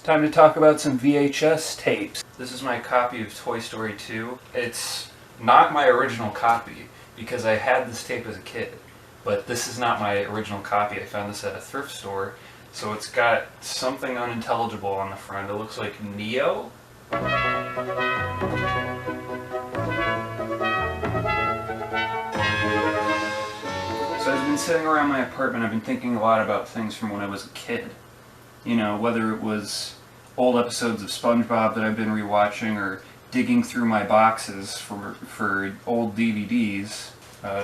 Time to talk about some VHS tapes. This is my copy of Toy Story 2. It's not my original copy because I had this tape as a kid, but this is not my original copy. I found this at a thrift store, so it's got something unintelligible on the front. It looks like Neo. So I've been sitting around my apartment, I've been thinking a lot about things from when I was a kid. You know, whether it was old episodes of SpongeBob that I've been rewatching, or digging through my boxes for old DVDs.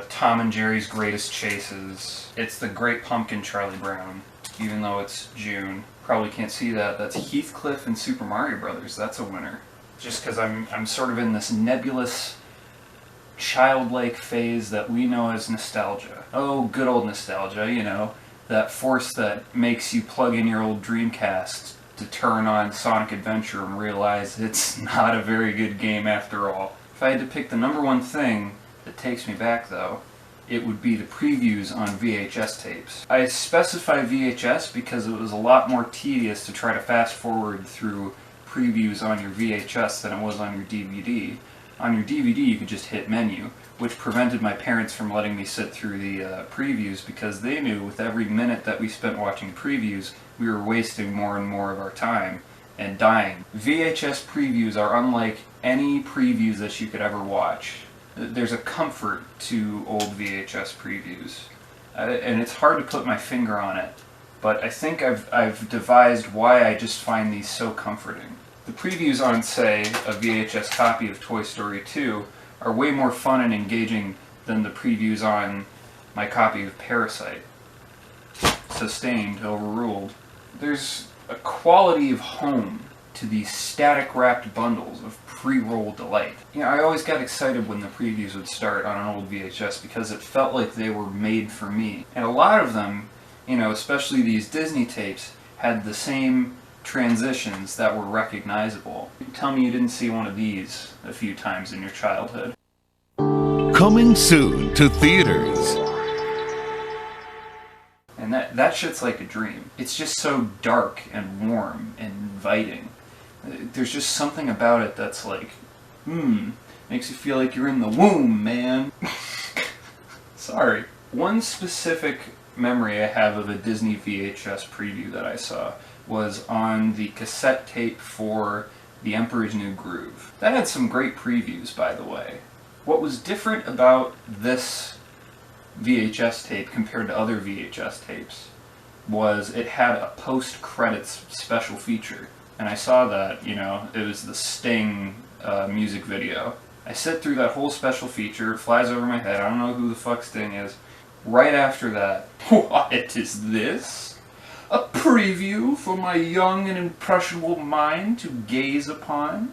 Tom and Jerry's Greatest Chases. It's the Great Pumpkin Charlie Brown, even though it's June. Probably can't see that. That's Heathcliff and Super Mario Brothers. That's a winner. Just because I'm sort of in this nebulous, childlike phase that we know as nostalgia. Oh, good old nostalgia, you know. That force that makes you plug in your old Dreamcast to turn on Sonic Adventure and realize it's not a very good game after all. If I had to pick the number one thing that takes me back though, it would be the previews on VHS tapes. I specify VHS because it was a lot more tedious to try to fast forward through previews on your VHS than it was on your DVD. On your DVD you could just hit menu, which prevented my parents from letting me sit through the previews because they knew with every minute that we spent watching previews, we were wasting more and more of our time and dying. VHS previews are unlike any previews that you could ever watch. There's a comfort to old VHS previews, and it's hard to put my finger on it, but I think I've devised why I just find these so comforting. The previews on, say, a VHS copy of Toy Story 2 are way more fun and engaging than the previews on my copy of Parasite. Sustained, overruled. There's a quality of home to these static-wrapped bundles of pre-roll delight. You know, I always got excited when the previews would start on an old VHS because it felt like they were made for me. And a lot of them, you know, especially these Disney tapes, had the same transitions that were recognizable. Tell me you didn't see one of these a few times in your childhood. Coming soon to theaters. And that shit's like a dream. It's just so dark and warm and inviting. There's just something about it that's like, makes you feel like you're in the womb, man. Sorry. One specific memory I have of a Disney VHS preview that I saw was on the cassette tape for The Emperor's New Groove. That had some great previews, by the way. What was different about this VHS tape compared to other VHS tapes was it had a post-credits special feature. And I saw that, you know, it was the Sting music video. I sit through that whole special feature, it flies over my head, I don't know who the fuck Sting is. Right after that, what is this? A preview for my young and impressionable mind to gaze upon?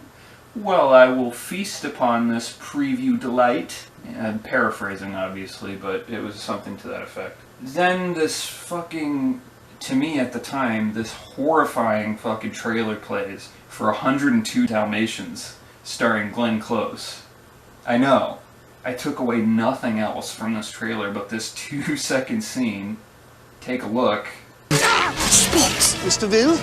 Well, I will feast upon this preview delight. Yeah, I'm paraphrasing, obviously, but it was something to that effect. Then this fucking, to me at the time, this horrifying fucking trailer plays for 102 Dalmatians, starring Glenn Close. I know, I took away nothing else from this trailer but this 2-second scene. Take a look. Speaks, Mr. Ville.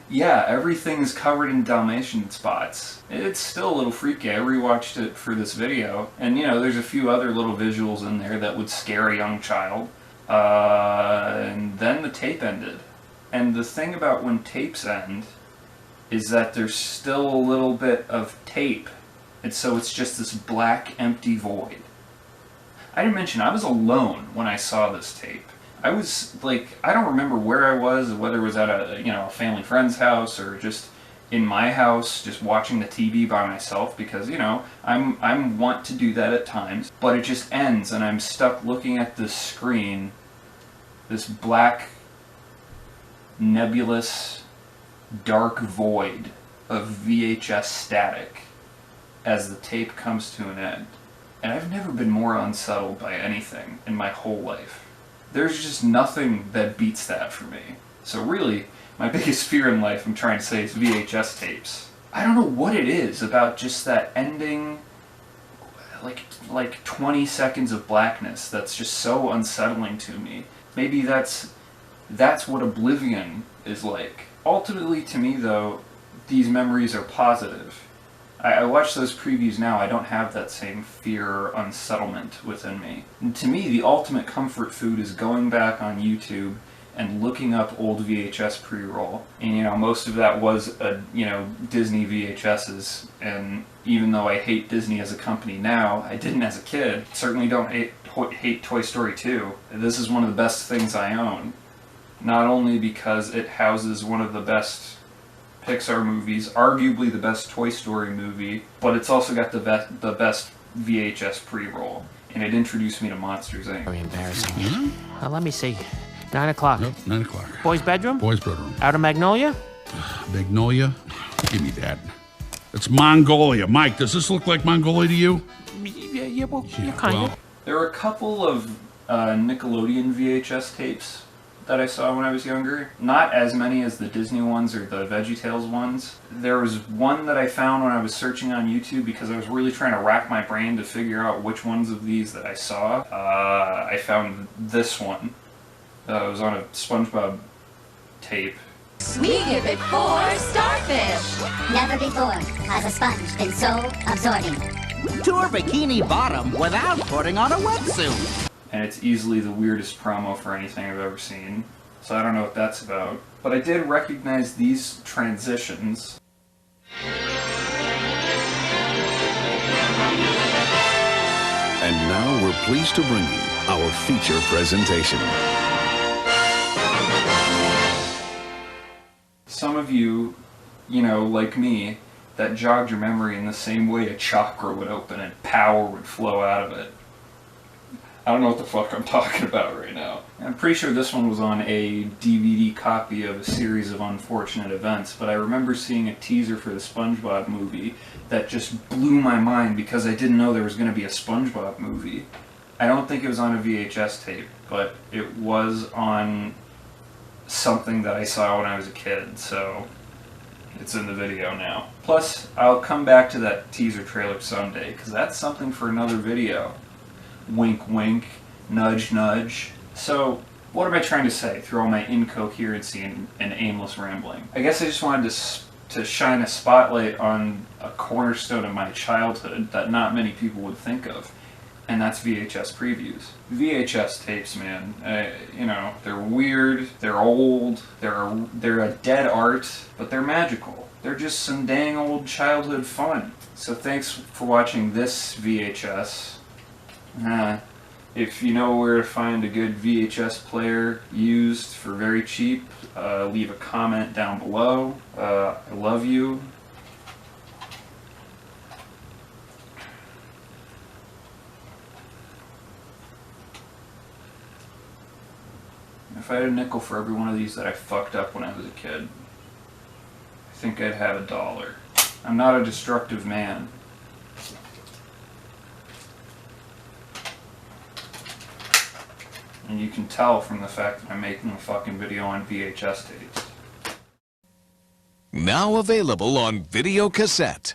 Yeah, everything's covered in Dalmatian spots. It's still a little freaky. I rewatched it for this video, and you know, there's a few other little visuals in there that would scare a young child. And then the tape ended. And the thing about when tapes end is that there's still a little bit of tape, and so it's just this black, empty void. I didn't mention, I was alone when I saw this tape. I was like, I don't remember where I was, whether it was at a family friend's house or just in my house, just watching the TV by myself, because you know I'm want to do that at times. But it just ends, and I'm stuck looking at this screen, this black, nebulous, dark void of VHS static as the tape comes to an end. And I've never been more unsettled by anything in my whole life. There's just nothing that beats that for me. So really, my biggest fear in life, I'm trying to say, is VHS tapes. I don't know what it is about just that ending, like 20 seconds of blackness that's just so unsettling to me. Maybe that's That's what oblivion is like. Ultimately, to me though, these memories are positive. I watch those previews now, I don't have that same fear or unsettlement within me. And to me, the ultimate comfort food is going back on YouTube and looking up old VHS pre-roll. And you know, most of that was Disney VHSs, and even though I hate Disney as a company now, I didn't as a kid. Certainly don't hate Toy Story 2. This is one of the best things I own. Not only because it houses one of the best Pixar movies, arguably the best Toy Story movie, but it's also got the best VHS pre-roll, and it introduced me to Monsters, Inc. Very embarrassing. Let me see. 9 o'clock. Nope, 9 o'clock. Boys' bedroom? Boys' bedroom. Out of Magnolia? Magnolia? Give me that. It's Mongolia. Mike, does this look like Mongolia to you? Yeah, well, you kind of. There were a couple of Nickelodeon VHS tapes that I saw when I was younger. Not as many as the Disney ones or the VeggieTales ones. There was one that I found when I was searching on YouTube because I was really trying to rack my brain to figure out which ones of these that I saw. I found this one. It was on a SpongeBob tape. We give it 4 starfish. Never before has a sponge been so absorbing. Tour Bikini Bottom without putting on a wetsuit. And it's easily the weirdest promo for anything I've ever seen. So I don't know what that's about. But I did recognize these transitions. And now we're pleased to bring you our feature presentation. Some of you, like me, that jogged your memory in the same way a chakra would open and power would flow out of it. I don't know what the fuck I'm talking about right now. I'm pretty sure this one was on a DVD copy of a series of unfortunate events, but I remember seeing a teaser for the SpongeBob movie that just blew my mind because I didn't know there was going to be a SpongeBob movie. I don't think it was on a VHS tape, but it was on something that I saw when I was a kid, so it's in the video now. Plus, I'll come back to that teaser trailer someday, because that's something for another video. Wink wink, nudge nudge. So, what am I trying to say through all my incoherency and aimless rambling? I guess I just wanted to shine a spotlight on a cornerstone of my childhood that not many people would think of. And that's VHS previews. VHS tapes, man, they're weird, they're old, they're a dead art, but they're magical. They're just some dang old childhood fun. So thanks for watching this VHS. If you know where to find a good VHS player used for very cheap, leave a comment down below. I love you. If I had a nickel for every one of these that I fucked up when I was a kid, I think I'd have $1. I'm not a destructive man. And you can tell from the fact that I'm making a fucking video on VHS tapes. Now available on video cassette.